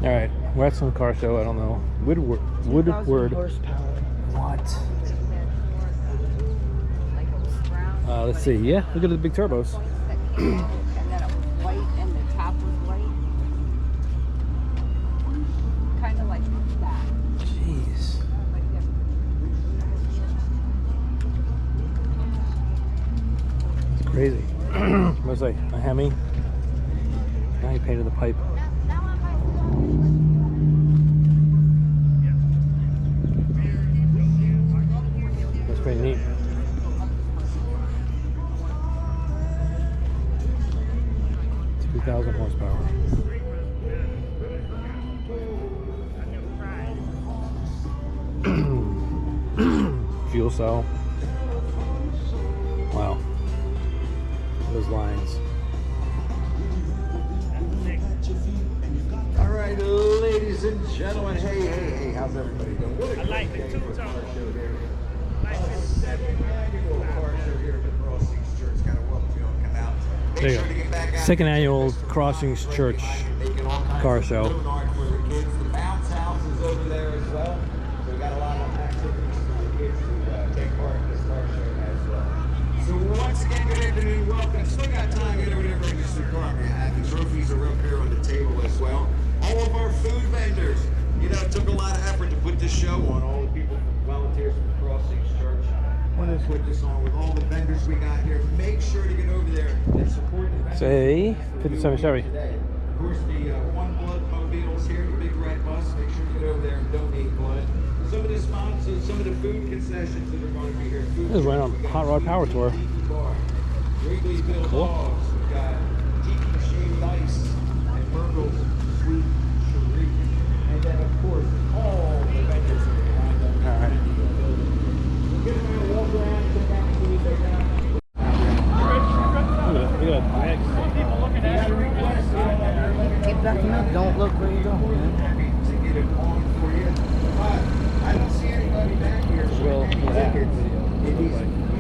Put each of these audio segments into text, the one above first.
All right, we're at some car show. I don't know. Woodward. Horsepower. What? Let's see. Yeah, look at the big turbos. And then it was white and the top was white. Kind of like that. Jeez. It's crazy. What's like a Hemi? Now he painted the pipe. That's pretty neat. It's 2,000 horsepower. Fuel cell. Wow. Those lines. All right, ladies and gentlemen. Hey, how's everybody doing? What a great day for a car show here. Second annual car show here at the Crossings Church. Gotta welcome you all to come out. There you go. Second annual Crossings Church car show. For the kids. The bounce house is over there as well. So we got a lot of activities for the kids to take part in this car show as well. So once again, good afternoon, welcome. Still got time to get over there and register your car. The trophies are up here on the table as well. All of our food vendors. You know, it took a lot of effort to put this show on. All the people, volunteers from Crossings Church, want to put this on with all the vendors we got here. Make sure to get over there and support the vendors. Say 57 Chevy. Today. Of course, the One Blood mobiles here, the big red bus. Make sure to get over there and donate blood. Some of the sponsors, some of the food concessions that are going to be here. This is right on Hot Rod Power Tour. Wrigleyville Cool. Dogs. We've got Tiki Shaved Ice and Burgles Sweet Cherie. And then, of course, all the vendors that are behind them. All right. We'll get them a walk around, come back and see what they're doing. Look at that. Keep backing up. Don't look where you're going, man. Happy to get it on for you. But I don't see anybody back here. Well, yeah. Tickets in these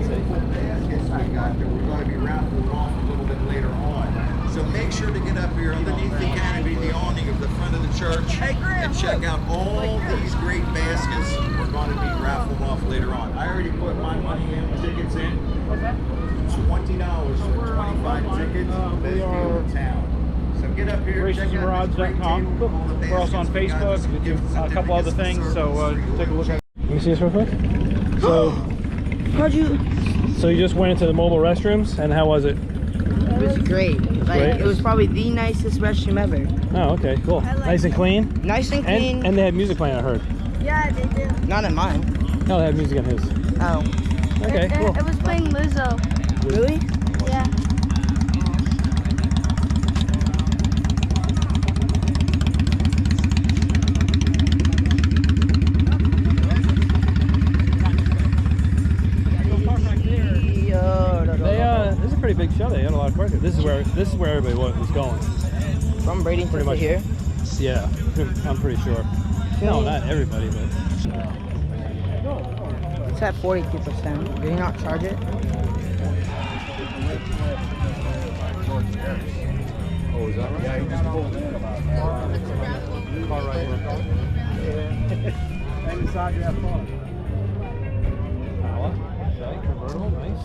beautiful baskets we got here. We're going to be raffling off a little bit later on. So make sure to get up here underneath the canopy, the awning of the front of the church, and check out all these great baskets we're going to be raffling off later on. I already put my money in, tickets in. $20 for 25 tickets. They are in town. So get up here, check out this great table, all the We're also on baskets we got, Facebook, some gifts, a couple other things, so take a look at it. Let me see this real quick. So, How'd you? so you just went into the mobile restrooms, and how was it? It was great. Like, Great? it was probably the nicest restroom ever. Oh, okay, cool. Nice and clean. Nice and clean. And they had music playing, I heard. Yeah, they do. Not in mine. No, they had music in his. Oh. Okay, cool. It was playing Lizzo. Really? Yeah. This is a pretty big show. They had a lot of cars here. This is where everybody was going. From Bradenton Pretty to much. here? Yeah, I'm pretty sure. No, not everybody, but It's at 42%. Did he not charge it? Oh, is that right? Yeah, he just pulled in about car right here. And inside you have fun. okay, convertible, nice.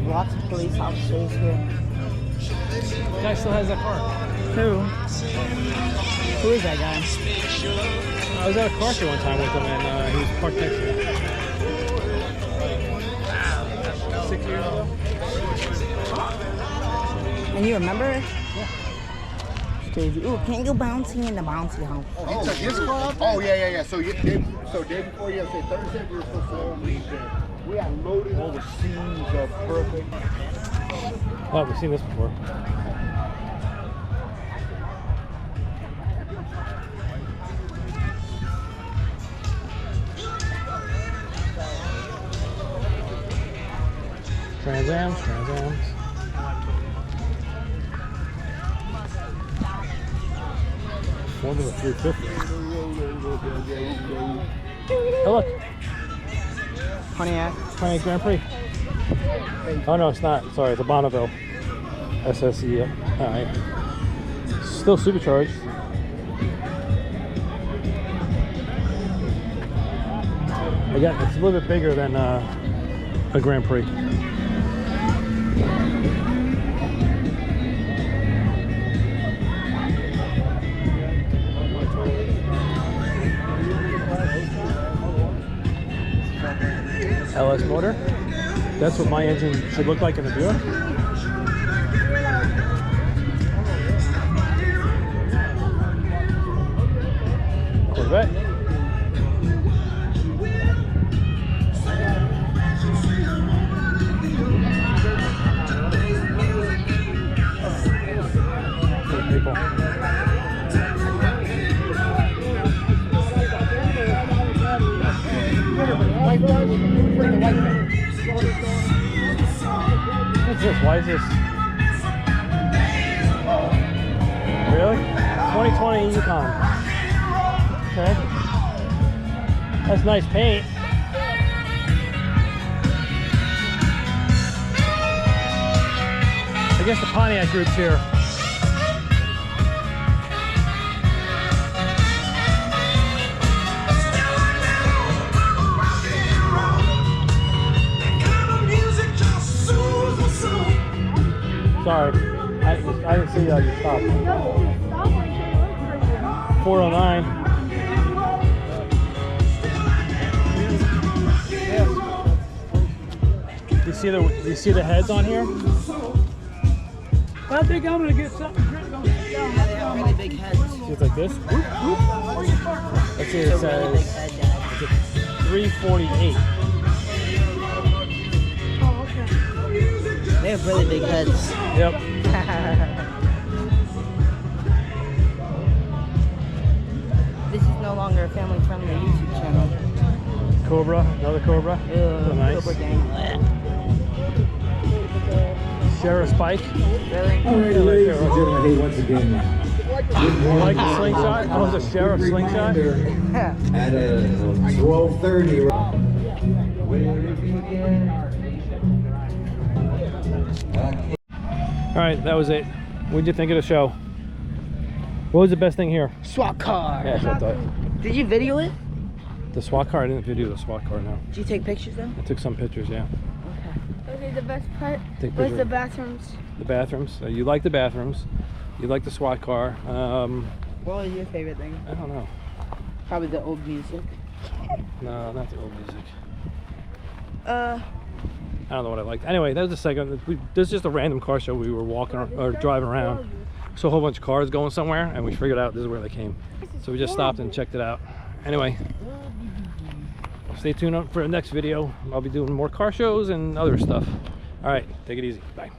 Lots of police officers here. The guy still has that car. Who? Who is that guy? I was at a car show one time with him, and he was parked next to me. 6 years ago. And you remember it? Yeah. Crazy. Ooh, can't go bouncing in the bouncy house. Oh, this club? Oh, yeah. So, day before yesterday, Thursday, we were supposed to all leave there. We had loaded all the scenes of perfect. Oh, we've seen this before. Trans Ams. Formula 350. Oh look, Pontiac. Pontiac Grand Prix. Oh no, it's not. Sorry, it's a Bonneville SSE. Alright. Still supercharged. Again, it's a little bit bigger than a Grand Prix. LS motor. That's what my engine should look like in a Buick. Corvette. Good people. What's this? Why is this? Really? 2020 Yukon. Okay. That's nice paint. I guess the Pontiac group's here. Sorry, I didn't see you stop. 409. You see the heads on here? I think I'm gonna get something. Yeah, they have really big heads. See, it's like this. Let's see, it It's a really big says head, Dad. 348. They have really big heads. Yep. This is no longer a family-friendly YouTube channel. Cobra, another Cobra. Oh, nice. Cobra gang. Sheriff Spike. Really? Alrighty, ladies and gentlemen, hey, once again, You like the slingshot? Oh, it's a Sheriff slingshot? at 12:30. Alright, that was it. What did you think of the show? What was the best thing here? SWAT car. Yeah, that's what I thought. Did you video it? The SWAT car? I didn't video the SWAT car, no. Did you take pictures though? I took some pictures, yeah. Okay, the best part Take was picture. the bathrooms. The bathrooms. You like the bathrooms. You like the SWAT car. What was your favorite thing? I don't know. Probably the old music. No, not the old music. Uh, I don't know what I liked. Anyway, that was the second. This is just a random car show. We were walking or driving around. Saw a whole bunch of cars going somewhere, and we figured out this is where they came. So we just stopped and checked it out. Anyway, stay tuned up for the next video. I'll be doing more car shows and other stuff. All right, take it easy. Bye.